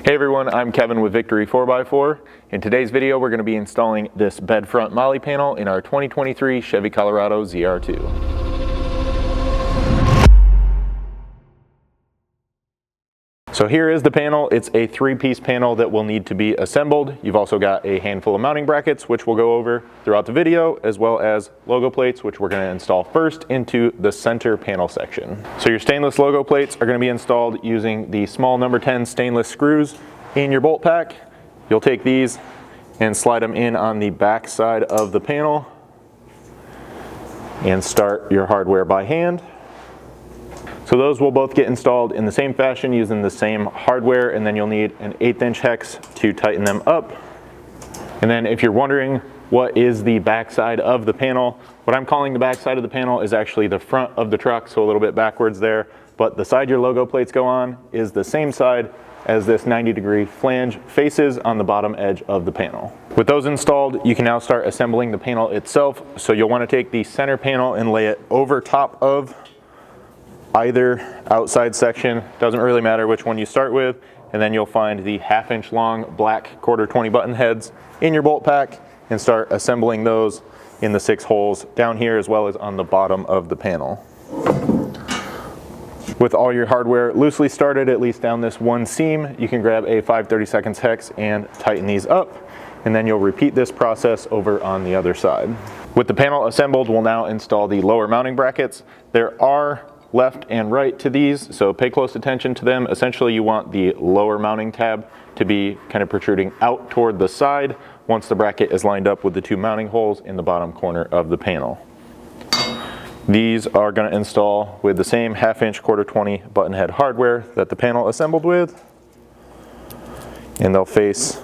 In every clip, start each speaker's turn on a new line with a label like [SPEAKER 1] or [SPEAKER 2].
[SPEAKER 1] Hey everyone, I'm Kevin with Victory 4x4. In today's video, we're going to be installing this bed front MOLLE panel in our 2023 Chevy Colorado ZR2. So here is the panel. It's a 3-piece panel that will need to be assembled. You've also got a handful of mounting brackets, which we'll go over throughout the video, as well as logo plates, which we're going to install first into the center panel section. So your stainless logo plates are going to be installed using the small number 10 stainless screws in your bolt pack. You'll take these and slide them in on the back side of the panel and start your hardware by hand. So those will both get installed in the same fashion using the same hardware, and then you'll need an 1/8 inch hex to tighten them up. And then if you're wondering what is the back side of the panel, what I'm calling the back side of the panel is actually the front of the truck, so a little bit backwards there, but the side your logo plates go on is the same side as this 90-degree flange faces on the bottom edge of the panel. With those installed, you can now start assembling the panel itself. So you'll want to take the center panel and lay it over top of either outside section, doesn't really matter which one you start with, and then you'll find the 1/2 inch long black 1/4 button heads in your bolt pack and start assembling those in the 6 holes down here as well as on the bottom of the panel. With all your hardware loosely started, at least down this one seam, you can grab a 5/32 hex and tighten these up, and then you'll repeat this process over on the other side. With the panel assembled, we'll now install the lower mounting brackets. There are left and right to these, so pay close attention to them. Essentially, you want the lower mounting tab to be kind of protruding out toward the side once the bracket is lined up with the 2 mounting holes in the bottom corner of the panel. These are going to install with the same 1/2 inch 1/4 button head hardware that the panel assembled with, and they'll face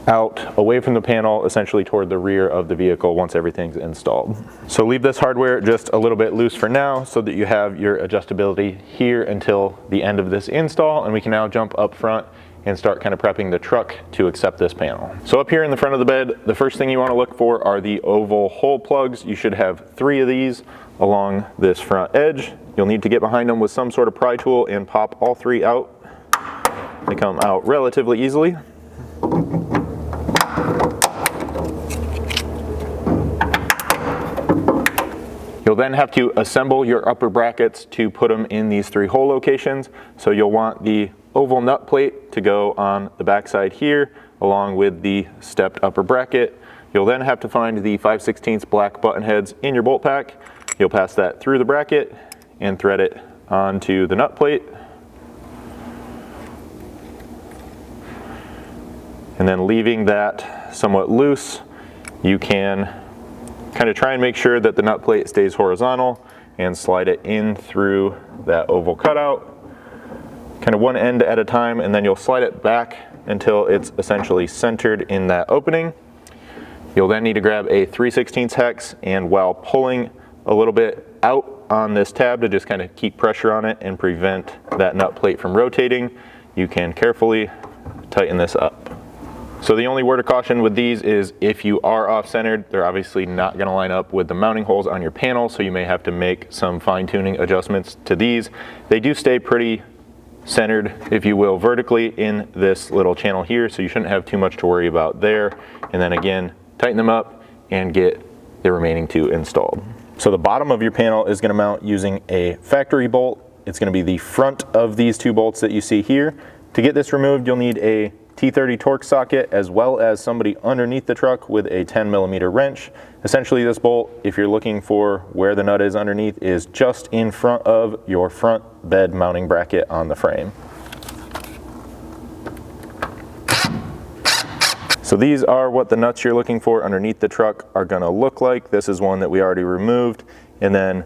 [SPEAKER 1] out away from the panel, essentially toward the rear of the vehicle once everything's installed. So leave this hardware just a little bit loose for now so that you have your adjustability here until the end of this install, and we can now jump up front and start kind of prepping the truck to accept this panel. So up here in the front of the bed, the first thing you want to look for are the oval hole plugs. You should have 3 of these along this front edge. You'll need to get behind them with some sort of pry tool and pop all 3 out. They come out relatively easily. You'll then have to assemble your upper brackets to put them in these 3 hole locations. So you'll want the oval nut plate to go on the back side here, along with the stepped upper bracket. You'll then have to find the 5/16 black button heads in your bolt pack. You'll pass that through the bracket and thread it onto the nut plate. And then leaving that somewhat loose, you can kind of try and make sure that the nut plate stays horizontal and slide it in through that oval cutout, kind of one end at a time, and then you'll slide it back until it's essentially centered in that opening. You'll then need to grab a 3/16 hex, and while pulling a little bit out on this tab to just kind of keep pressure on it and prevent that nut plate from rotating, you can carefully tighten this up. So the only word of caution with these is if you are off-centered, they're obviously not going to line up with the mounting holes on your panel, so you may have to make some fine-tuning adjustments to these. They do stay pretty centered, if you will, vertically in this little channel here, so you shouldn't have too much to worry about there. And then again, tighten them up and get the remaining 2 installed. So the bottom of your panel is going to mount using a factory bolt. It's going to be the front of these 2 bolts that you see here. To get this removed, you'll need a T30 torque socket as well as somebody underneath the truck with a 10mm wrench. Essentially, this bolt, if you're looking for where the nut is underneath, is just in front of your front bed mounting bracket on the frame. So these are what the nuts you're looking for underneath the truck are going to look like. This is one that we already removed, and then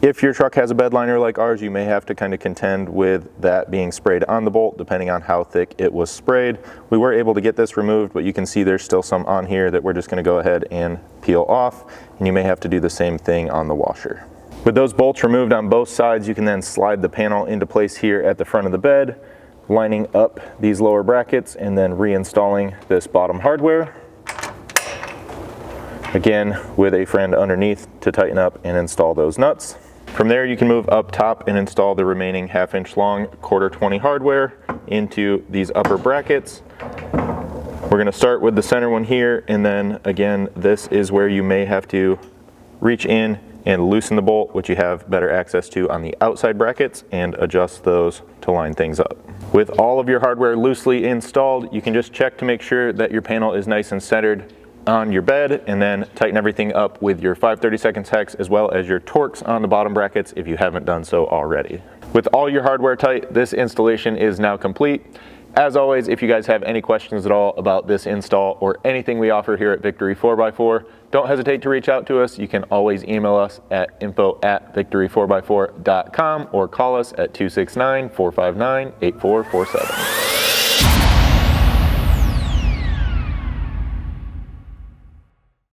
[SPEAKER 1] if your truck has a bed liner like ours, you may have to kind of contend with that being sprayed on the bolt depending on how thick it was sprayed. We were able to get this removed, but you can see there's still some on here that we're just going to go ahead and peel off, and you may have to do the same thing on the washer. With those bolts removed on both sides, you can then slide the panel into place here at the front of the bed, lining up these lower brackets and then reinstalling this bottom hardware. Again, with a friend underneath to tighten up and install those nuts. From there, you can move up top and install the remaining 1/2 inch long 1/4-20 hardware into these upper brackets. We're going to start with the center one here, and then again, this is where you may have to reach in and loosen the bolt, which you have better access to on the outside brackets, and adjust those to line things up. With all of your hardware loosely installed, you can just check to make sure that your panel is nice and centered on your bed, and then tighten everything up with your 5/32 hex as well as your Torx on the bottom brackets if you haven't done so already. With all your hardware tight, this installation is now complete. As always, if you guys have any questions at all about this install or anything we offer here at Victory 4x4, don't hesitate to reach out to us. You can always email us at info@victory4x4.com or call us at 269-459-8447.